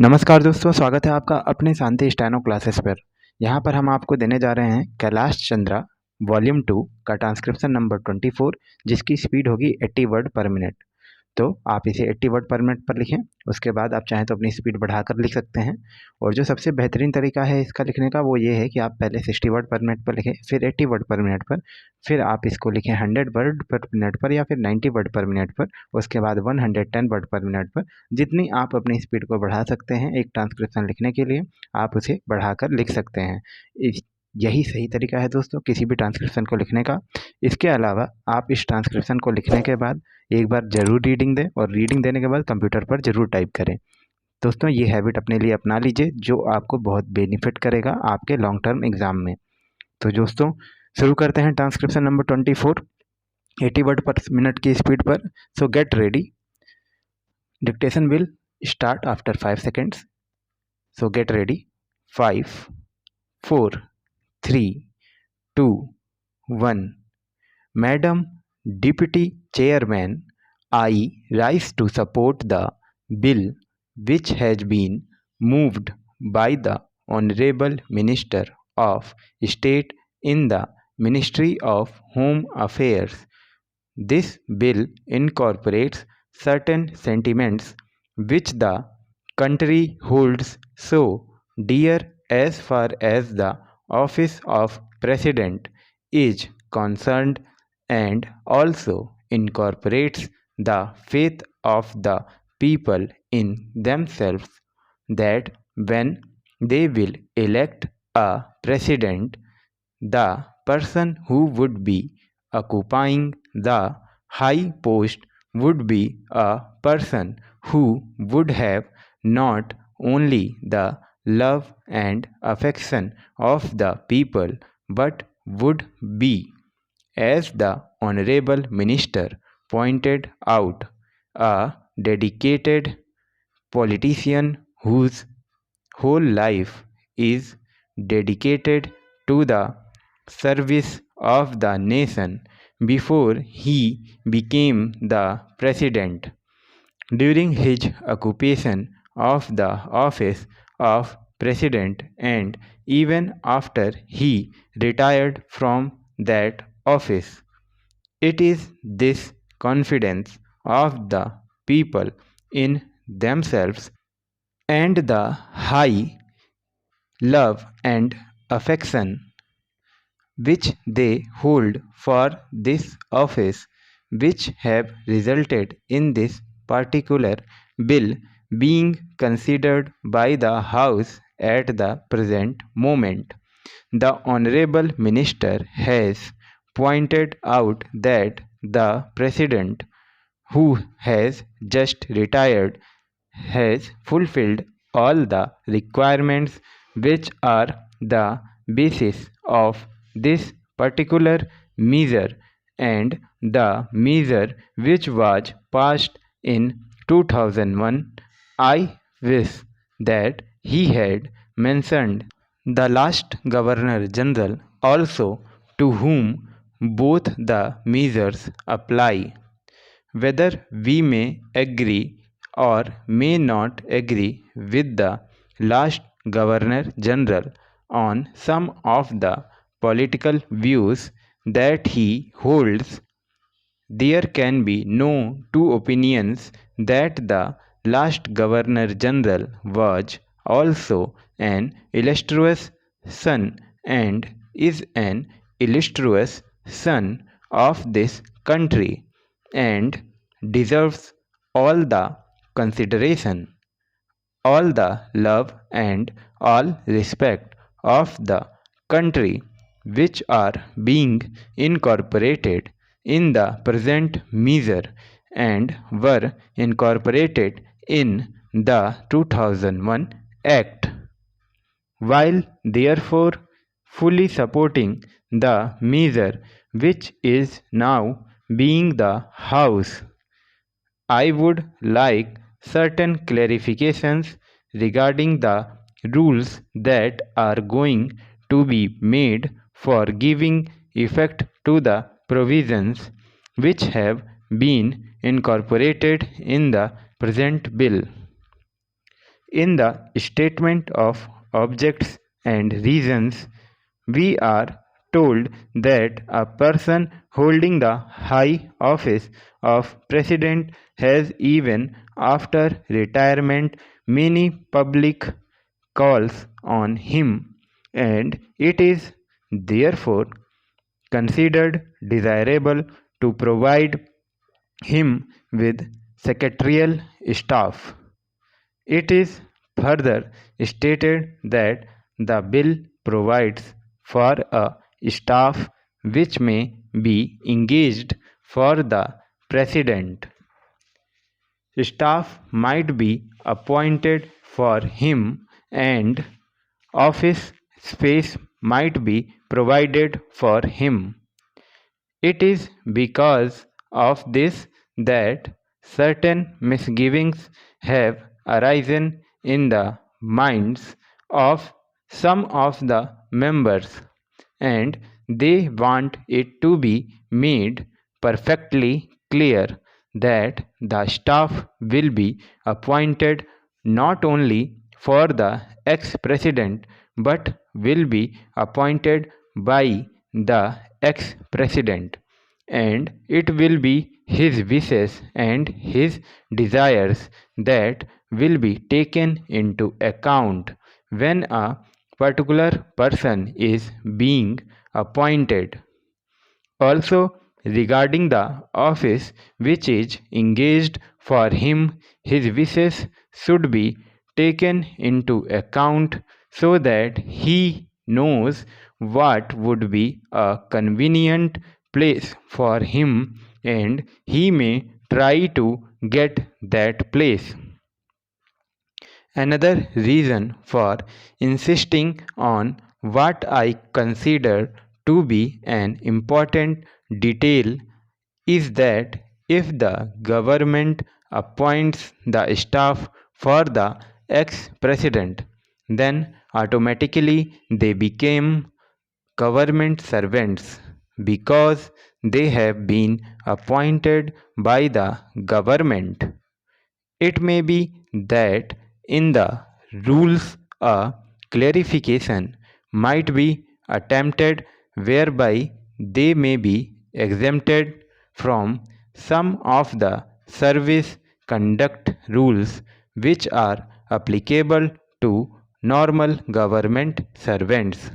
नमस्कार दोस्तों, स्वागत है आपका अपने शांति स्टेनो क्लासेस पर। यहाँ पर हम आपको देने जा रहे हैं कैलाश चंद्रा वॉल्यूम 2 का ट्रांसक्रिप्शन नंबर 24, जिसकी स्पीड होगी 80 वर्ड पर मिनट। तो आप इसे 80 वर्ड पर मिनट पर लिखें। उसके बाद आप चाहें तो अपनी स्पीड बढ़ाकर लिख सकते हैं। और जो सबसे बेहतरीन तरीका है इसका लिखने का वो ये है कि आप पहले 60 वर्ड पर मिनट पर लिखें, फिर 80 वर्ड पर मिनट पर, फिर आप इसको लिखें 100 वर्ड पर मिनट पर या फिर 90 वर्ड पर मिनट पर, उसके बाद 110 वर्ड पर मिनट पर। जितनी आप अपनी स्पीड को बढ़ा सकते हैं एक ट्रांसक्रिप्शन लिखने के लिए, आप उसे बढ़ाकर लिख सकते हैं। यही सही तरीका है दोस्तों किसी भी ट्रांसक्रिप्शन को लिखने का। इसके अलावा आप इस ट्रांसक्रिप्शन को लिखने के बाद एक बार ज़रूर रीडिंग दें और रीडिंग देने के बाद कंप्यूटर पर ज़रूर टाइप करें। दोस्तों ये हैबिट अपने लिए अपना लीजिए, जो आपको बहुत बेनिफिट करेगा आपके लॉन्ग टर्म एग्ज़ाम में। तो दोस्तों शुरू करते हैं ट्रांसक्रिप्शन नंबर 24, 80 वर्ड पर मिनट की स्पीड पर। सो get ready. Dictation will start after 5 seconds. So get ready. 5, 4, 3, 2, 1. Madam Deputy Chairman, I rise to support the bill which has been moved by the Honorable Minister of State in the Ministry of Home Affairs. This bill incorporates certain sentiments which the country holds so dear as far as the office of President is concerned, and also incorporates the faith of the people in themselves that when they will elect a president, the person who would be occupying the high post would be a person who would have not only the love and affection of the people but would be, as the Honorable Minister pointed out, a dedicated politician whose whole life is dedicated to the service of the nation before he became the president. During his occupation of the office of president and even after he retired from that office, it is this confidence of the people in themselves and the high love and affection which they hold for this office which have resulted in this particular bill being considered by the House at the present moment. The Honorable Minister has pointed out that the President, who has just retired, has fulfilled all the requirements which are the basis of this particular measure, and the measure which was passed in 2001. I wish that he had mentioned the last Governor General also, to whom both the measures apply. Whether we may agree or may not agree with the last Governor General on some of the political views that he holds, there can be no two opinions that the last Governor General was also an illustrious son and is an illustrious son of this country, and deserves all the consideration, all the love and all respect of the country which are being incorporated in the present measure and were incorporated in the 2001 Act. While therefore fully supporting the measure which is now being the House, I would like certain clarifications regarding the rules that are going to be made for giving effect to the provisions which have been incorporated in the present bill. In the statement of objects and reasons, we are told that a person holding the high office of president has, even after retirement, many public calls on him, and it is therefore considered desirable to provide him with secretarial staff. It is further stated that the bill provides for a staff which may be engaged for the president. Staff might be appointed for him and office space might be provided for him. It is because of this that certain misgivings have arisen in the minds of some of the members, and they want it to be made perfectly clear that the staff will be appointed not only for the ex-president but will be appointed by the ex-president, and it will be his wishes and his desires that will be taken into account when a particular person is being appointed. Also, regarding the office which is engaged for him, his wishes should be taken into account so that he knows what would be a convenient place for him and he may try to get that place. Another reason for insisting on what I consider to be an important detail is that if the government appoints the staff for the ex-president, then automatically they became government servants because they have been appointed by the government. It may be that in the rules a clarification might be attempted whereby they may be exempted from some of the service conduct rules which are applicable to normal government servants.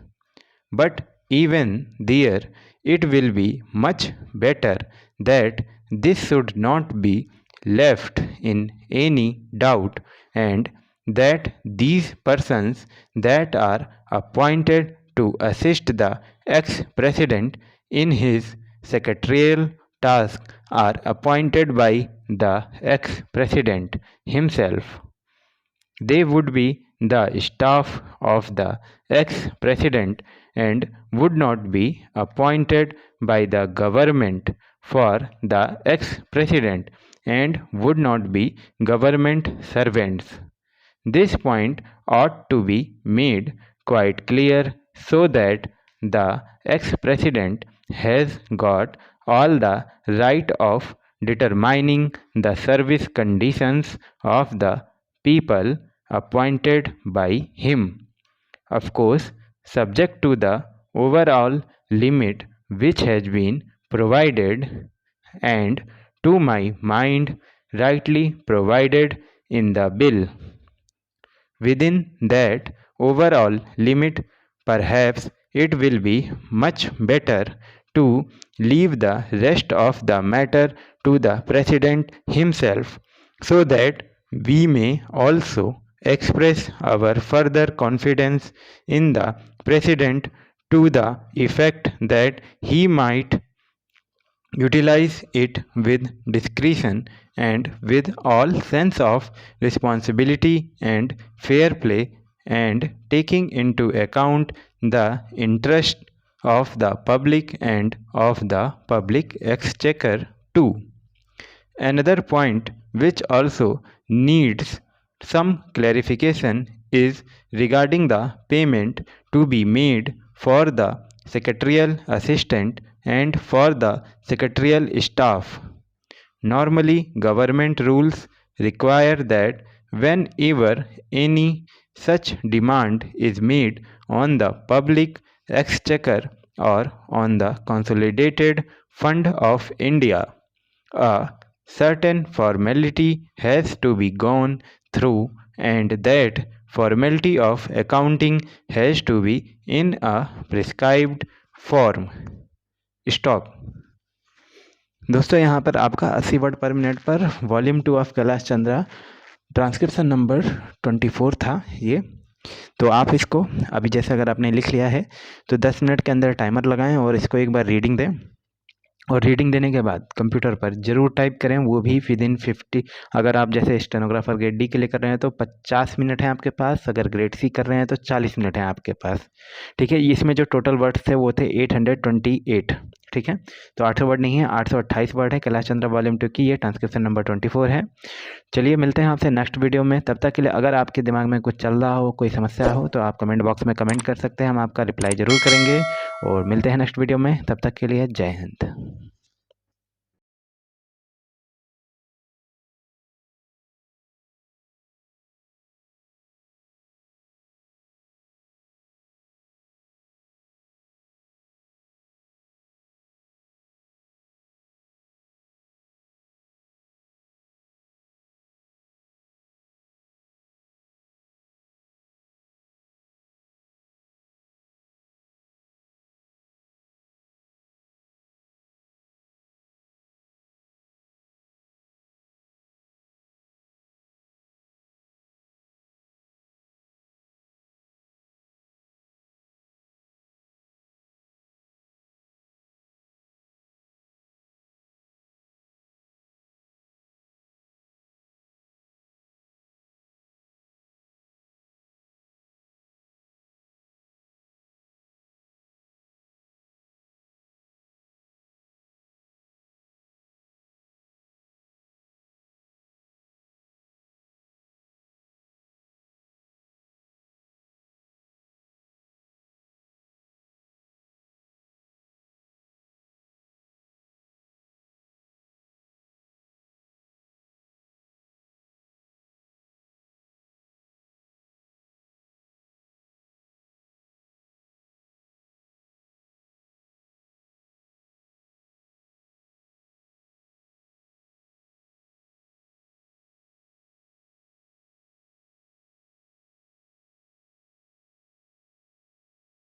But even there, it will be much better that this should not be left in any doubt, and that these persons that are appointed to assist the ex-president in his secretarial task are appointed by the ex-president himself. They would be the staff of the ex-president and would not be appointed by the government for the ex-president and would not be government servants. This point ought to be made quite clear so that the ex-president has got all the right of determining the service conditions of the people appointed by him. Of course, subject to the overall limit which has been provided and, to my mind, rightly provided in the bill. Within that overall limit, perhaps it will be much better to leave the rest of the matter to the president himself so that we may also express our further confidence in the president to the effect that he might utilize it with discretion and with all sense of responsibility and fair play, and taking into account the interest of the public and of the public exchequer too. Another point which also needs some clarification is regarding the payment to be made for the secretarial assistant and for the secretarial staff. Normally, government rules require that whenever any such demand is made on the public exchequer or on the consolidated fund of India, a certain formality has to be gone through, and that formality of accounting has to be in a prescribed form. Stop. दोस्तों यहाँ पर आपका 80 word पर minute पर volume 2 of Kailash Chandra transcription number 24 था ये। तो आप इसको अभी जैसे अगर आपने लिख लिया है तो 10 मिनट के अंदर टाइमर लगाएं और इसको एक बार रीडिंग दें, और रीडिंग देने के बाद कंप्यूटर पर ज़रूर टाइप करें, वो भी विदिन 50। अगर आप जैसे स्टेनोग्राफर ग्रेड डी के लिए कर रहे हैं तो 50 मिनट है आपके पास, अगर ग्रेड सी कर रहे हैं तो 40 मिनट है आपके पास। ठीक है, इसमें जो टोटल वर्ड्स थे वो थे 828। ठीक है, तो 800 वर्ड नहीं है, 828 वर्ड है। कैलाश चंद्रा वॉल्यूम 2 की ये ट्रांसक्रिप्शन नंबर 24 है। चलिए मिलते हैं आपसे नेक्स्ट वीडियो में। तब तक के लिए अगर आपके दिमाग में कुछ चल रहा हो, कोई समस्या हो, तो आप कमेंट बॉक्स में कमेंट कर सकते हैं, हम आपका रिप्लाई ज़रूर करेंगे। और मिलते हैं नेक्स्ट वीडियो में, तब तक के लिए जय हिंद।